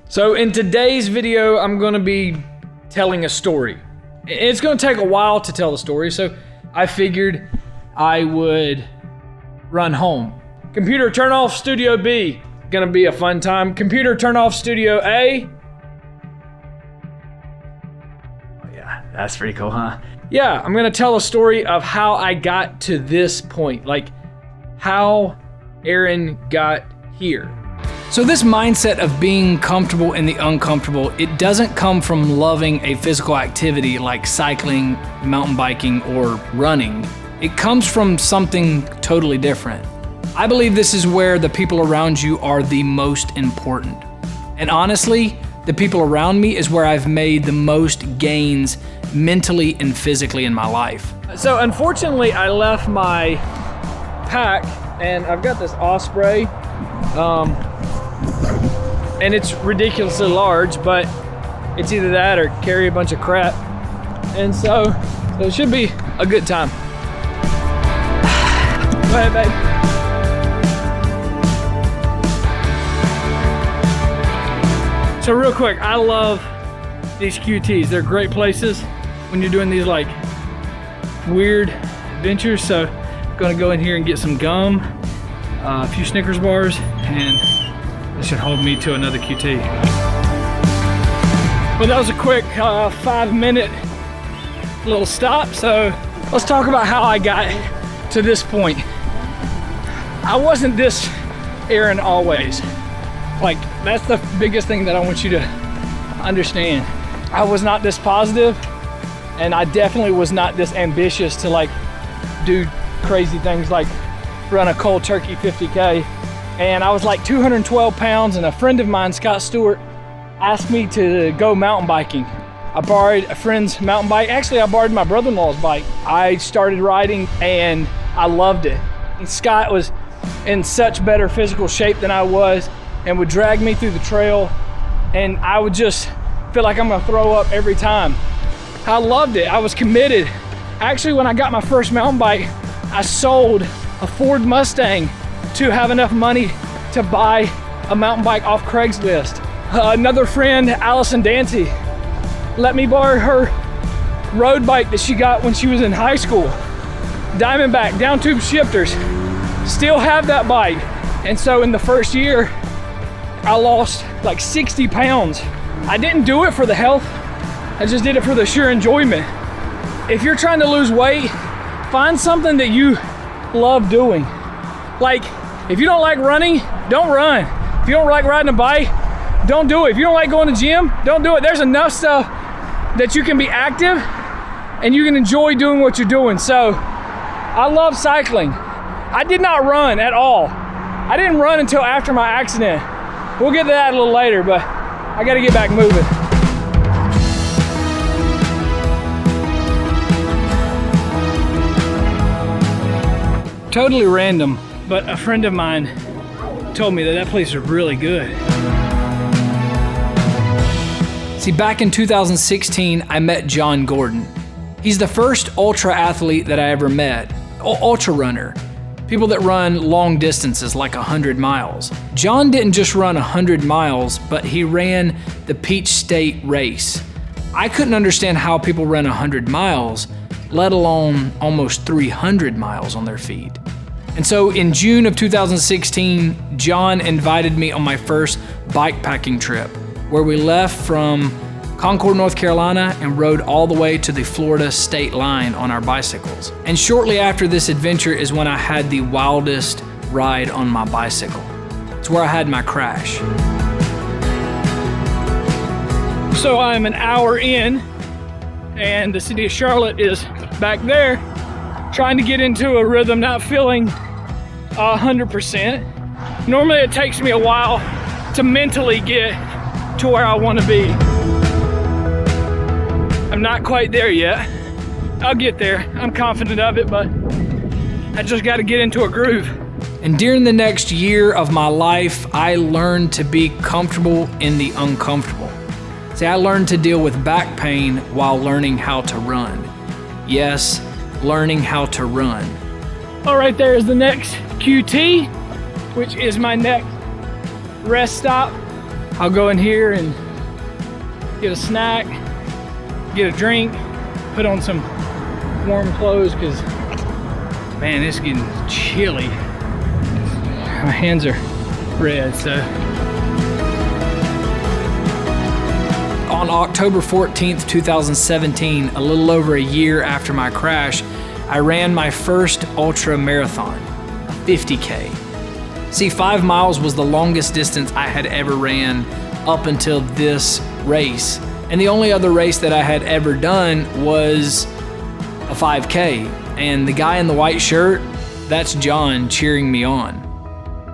So in today's video, I'm gonna be telling a story. It's gonna take a while to tell the story, so I figured I would run home. Computer, turn off Studio B. Gonna be a fun time. Computer, turn off Studio A. Oh yeah, that's pretty cool, huh? Yeah, I'm gonna tell a story of how I got to this point, like how Aaron got here. So this mindset of being comfortable in the uncomfortable, it doesn't come from loving a physical activity like cycling, mountain biking, or running. It comes from something totally different. I believe this is where the people around you are the most important. And honestly, the people around me is where I've made the most gains mentally and physically in my life. So unfortunately, I left my pack and I've got this Osprey. And it's ridiculously large, but it's either that or carry a bunch of crap. And so it should be a good time. Go ahead, babe. So real quick, I love these QTs. They're great places when you're doing these like weird adventures. So I'm gonna go in here and get some gum, a few Snickers bars, and this should hold me to another QT. Well, that was a quick 5-minute little stop. So let's talk about how I got to this point. I wasn't this Aaron always. Like, that's the biggest thing that I want you to understand. I was not this positive, and I definitely was not this ambitious to like do crazy things like run a cold turkey 50K. And I was like 212 pounds, and a friend of mine, Scott Stewart, asked me to go mountain biking. I borrowed a friend's mountain bike. Actually, I borrowed my brother-in-law's bike. I started riding and I loved it. And Scott was in such better physical shape than I was and would drag me through the trail, and I would just feel like I'm gonna throw up every time. I loved it. I was committed. Actually, when I got my first mountain bike, I sold a Ford Mustang to have enough money to buy a mountain bike off Craigslist. Another friend, Allison Dancy, let me borrow her road bike that she got when she was in high school. Diamondback, down tube shifters. Still have that bike. And so in the first year, I lost like 60 pounds. I didn't do it for the health. I just did it for the sheer enjoyment. If you're trying to lose weight, find something that you love doing. Like, if you don't like running, don't run. If you don't like riding a bike, don't do it. If you don't like going to the gym, don't do it. There's enough stuff that you can be active and you can enjoy doing what you're doing. So I love cycling. I did not run at all. I didn't run until after my accident. We'll get to that a little later, but I gotta get back moving. Totally random, but a friend of mine told me that that place is really good. See, back in 2016, I met John Gordon. He's the first ultra athlete that I ever met, ultra runner. People that run long distances, like 100 miles. John didn't just run 100 miles, but he ran the Peach State race. I couldn't understand how people ran 100 miles, let alone almost 300 miles on their feet. And so in June of 2016, John invited me on my first bikepacking trip, where we left from Concord, North Carolina, and rode all the way to the Florida state line on our bicycles. And shortly after this adventure is when I had the wildest ride on my bicycle. It's where I had my crash. So I'm an hour in, and the city of Charlotte is back there, trying to get into a rhythm, not feeling 100%. Normally it takes me a while to mentally get to where I want to be. I'm not quite there yet. I'll get there. I'm confident of it, but I just got to get into a groove. And during the next year of my life, I learned to be comfortable in the uncomfortable. See, I learned to deal with back pain while learning how to run. Yes, learning how to run. All right, there is the next QT, which is my next rest stop. I'll go in here and get a snack, get a drink, put on some warm clothes because, man, it's getting chilly. My hands are red, so. On October 14th, 2017, a little over a year after my crash, I ran my first ultra marathon, a 50K. See, 5 miles was the longest distance I had ever ran up until this race. And the only other race that I had ever done was a 5K. And the guy in the white shirt, that's John cheering me on.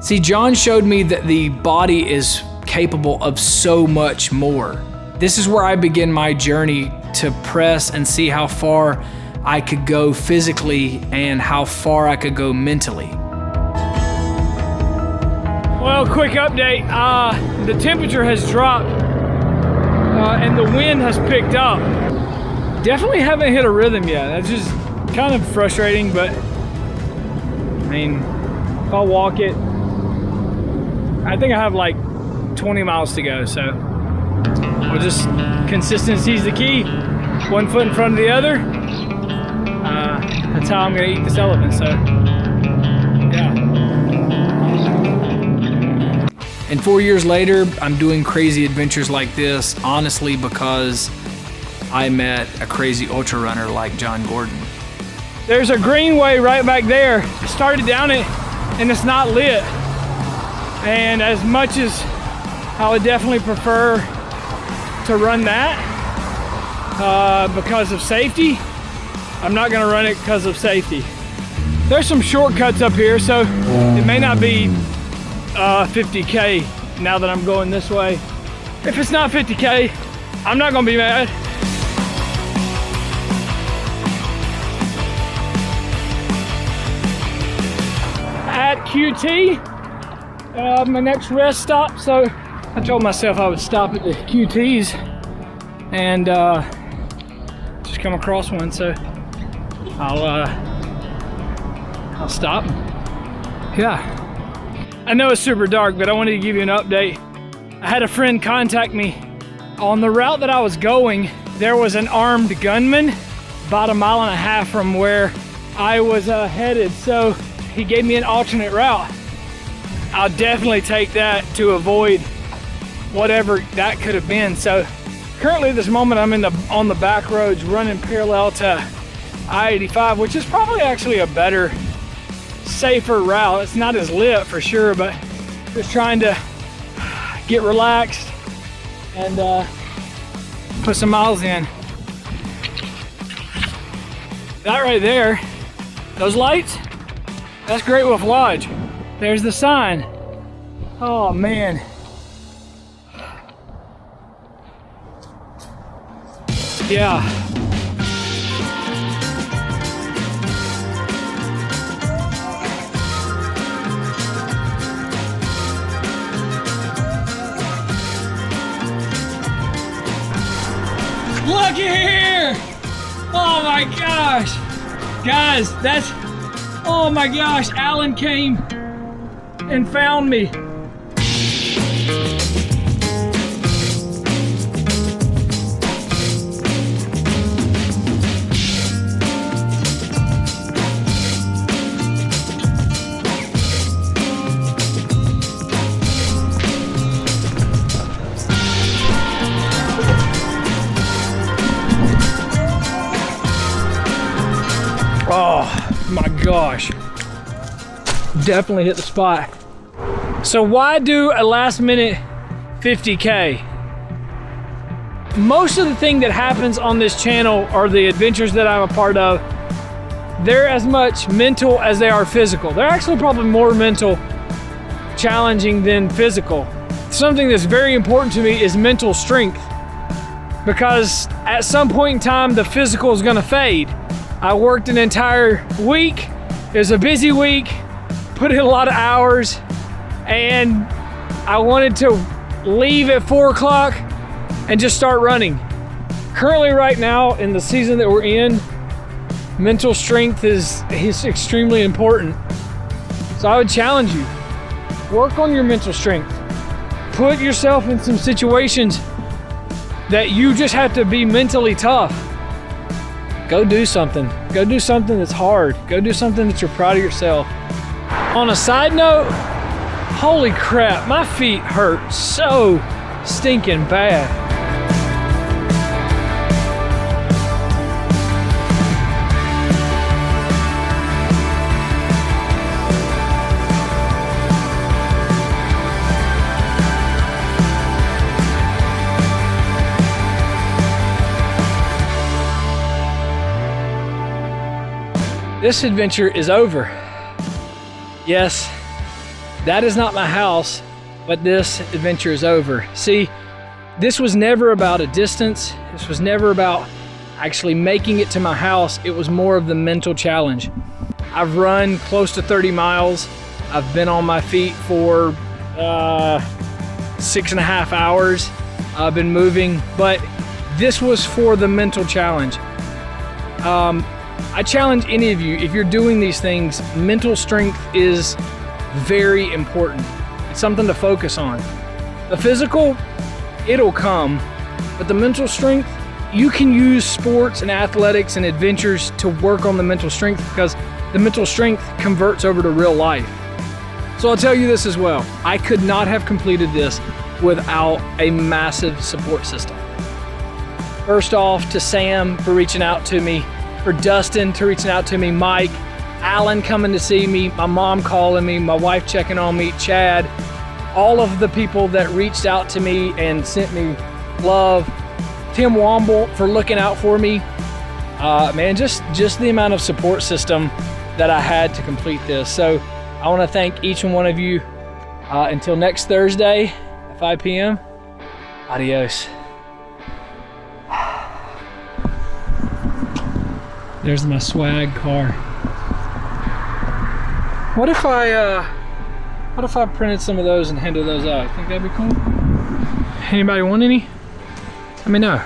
See, John showed me that the body is capable of so much more. This is where I begin my journey to press and see how far I could go physically and how far I could go mentally. Well, quick update. The temperature has dropped and the wind has picked up. Definitely haven't hit a rhythm yet. That's just kind of frustrating, but I mean, if I walk it, I think I have like 20 miles to go, so we'll just, consistency is the key. One foot in front of the other. That's how I'm gonna eat this elephant, so yeah. And 4 years later, I'm doing crazy adventures like this, honestly, because I met a crazy ultra runner like John Gordon. There's a greenway right back there. I started down it and it's not lit. And as much as I would definitely prefer to run that because of safety, I'm not gonna run it because of safety. There's some shortcuts up here, so it may not be 50K now that I'm going this way. If it's not 50K, I'm not gonna be mad. At QT, my next rest stop, so I told myself I would stop at the QTs and just come across one, so I'll stop. Yeah, I know it's super dark, but I wanted to give you an update. I had a friend contact me. On the route that I was going, there was an armed gunman about 1.5 miles from where I was headed, so he gave me an alternate route. I'll definitely take that to avoid whatever that could have been. So currently at this moment I'm on the back roads running parallel to I-85, which is probably actually a better, safer route. It's not as lit for sure, but just trying to get relaxed and put some miles in. That right there, those lights, that's Great Wolf Lodge. There's the sign. Oh man. Yeah. Look here! Oh my gosh! Guys, that's, oh my gosh, Alan came and found me. Oh my gosh. Definitely hit the spot. So why do a last minute 50K? Most of the thing that happens on this channel or the adventures that I'm a part of, they're as much mental as they are physical. They're actually probably more mental challenging than physical. Something that's very important to me is mental strength, because at some point in time the physical is gonna fade. I worked an entire week. It was a busy week, put in a lot of hours, and I wanted to leave at 4 o'clock and just start running. Currently right now in the season that we're in, mental strength is extremely important. So I would challenge you, work on your mental strength. put yourself in some situations that you just have to be mentally tough. Go do something. Go do something that's hard. Go do something that you're proud of yourself. On a side note, holy crap, my feet hurt so stinking bad. This adventure is over. Yes, that is not my house, but this adventure is over. See, this was never about a distance. This was never about actually making it to my house. It was more of the mental challenge. I've run close to 30 miles. I've been on my feet for 6.5 hours. I've been moving, but this was for the mental challenge. I challenge any of you, if you're doing these things, mental strength is very important. It's something to focus on. The physical, it'll come, but the mental strength, you can use sports and athletics and adventures to work on the mental strength, because the mental strength converts over to real life. So I'll tell you this as well. I could not have completed this without a massive support system. First off, to Sam for reaching out to me, for Dustin to reaching out to me, Mike, Alan coming to see me, my mom calling me, my wife checking on me, Chad, all of the people that reached out to me and sent me love, Tim Womble for looking out for me. Man, just the amount of support system that I had to complete this. So I want to thank each and one of you. Until next Thursday at 5 p.m. Adios. There's my swag car. What if I printed some of those and handed those out? Think that'd be cool? Anybody want any? Let me know.